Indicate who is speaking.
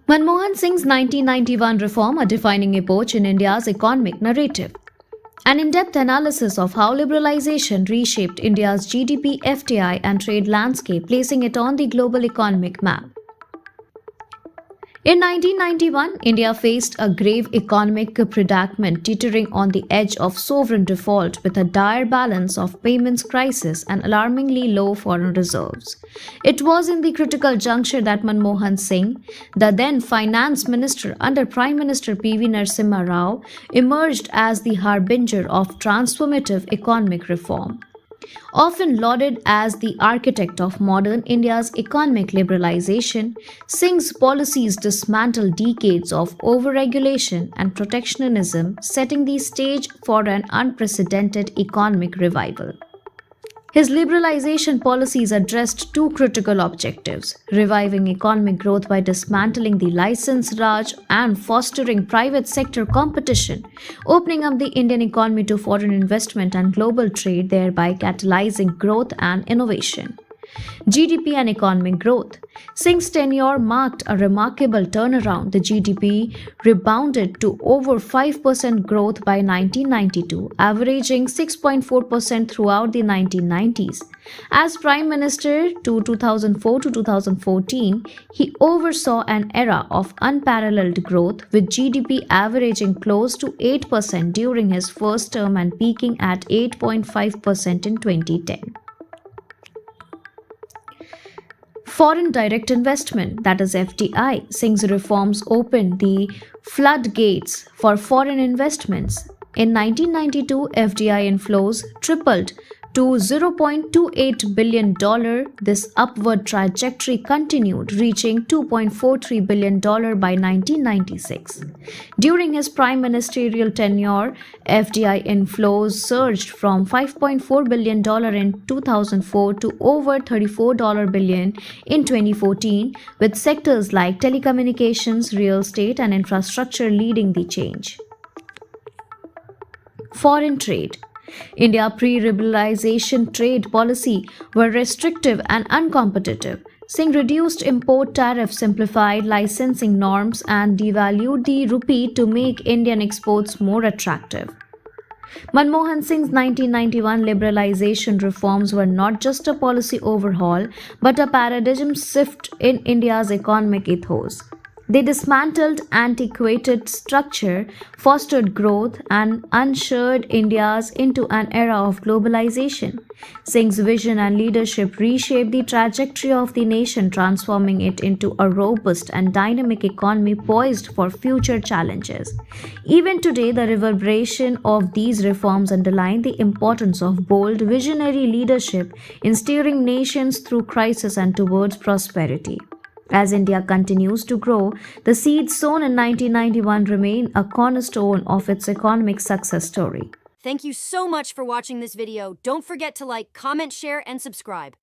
Speaker 1: Manmohan Singh's 1991 reform, a defining epoch in India's economic narrative. An in-depth analysis of how liberalization reshaped India's GDP, FDI, and trade landscape, placing it on the global economic map. In 1991, India faced a grave economic predicament, teetering on the edge of sovereign default with a dire balance of payments crisis and alarmingly low foreign reserves. It was in the critical juncture that Manmohan Singh, the then finance minister under Prime Minister P.V. Narasimha Rao, emerged as the harbinger of transformative economic reform. Often lauded as the architect of modern India's economic liberalization, Singh's policies dismantled decades of overregulation and protectionism, setting the stage for an unprecedented economic revival. His liberalization policies addressed two critical objectives: reviving economic growth by dismantling the license Raj and fostering private sector competition, opening up the Indian economy to foreign investment and global trade, thereby catalyzing growth and innovation. GDP and economic growth. Singh's tenure marked a remarkable turnaround. The GDP rebounded to over 5% growth by 1992, averaging 6.4% throughout the 1990s. As Prime Minister to 2004 to 2014, he oversaw an era of unparalleled growth, with GDP averaging close to 8% during his first term and peaking at 8.5% in 2010. Foreign direct investment, that is FDI. Singh's reforms opened the floodgates for foreign investments. In 1992, FDI inflows tripled to $0.28 billion. This upward trajectory continued, reaching $2.43 billion by 1996. During his prime ministerial tenure, FDI inflows surged from $5.4 billion in 2004 to over $34 billion in 2014, with sectors like telecommunications, real estate, and infrastructure leading the change. Foreign trade. India pre-liberalization trade policy were restrictive and uncompetitive. Singh reduced import tariffs, simplified licensing norms, and devalued the rupee to make Indian exports more attractive. Manmohan Singh's 1991 liberalization reforms were not just a policy overhaul, but a paradigm shift in India's economic ethos. They dismantled antiquated structure, fostered growth, and ushered India into an era of globalization. Singh's vision and leadership reshaped the trajectory of the nation, transforming it into a robust and dynamic economy poised for future challenges. Even today, the reverberation of these reforms underline the importance of bold, visionary leadership in steering nations through crisis and towards prosperity. As India continues to grow, the seeds sown in 1991 remain a cornerstone of its economic success story.
Speaker 2: Thank you so much for watching this video. Don't forget to like, comment, share, and subscribe.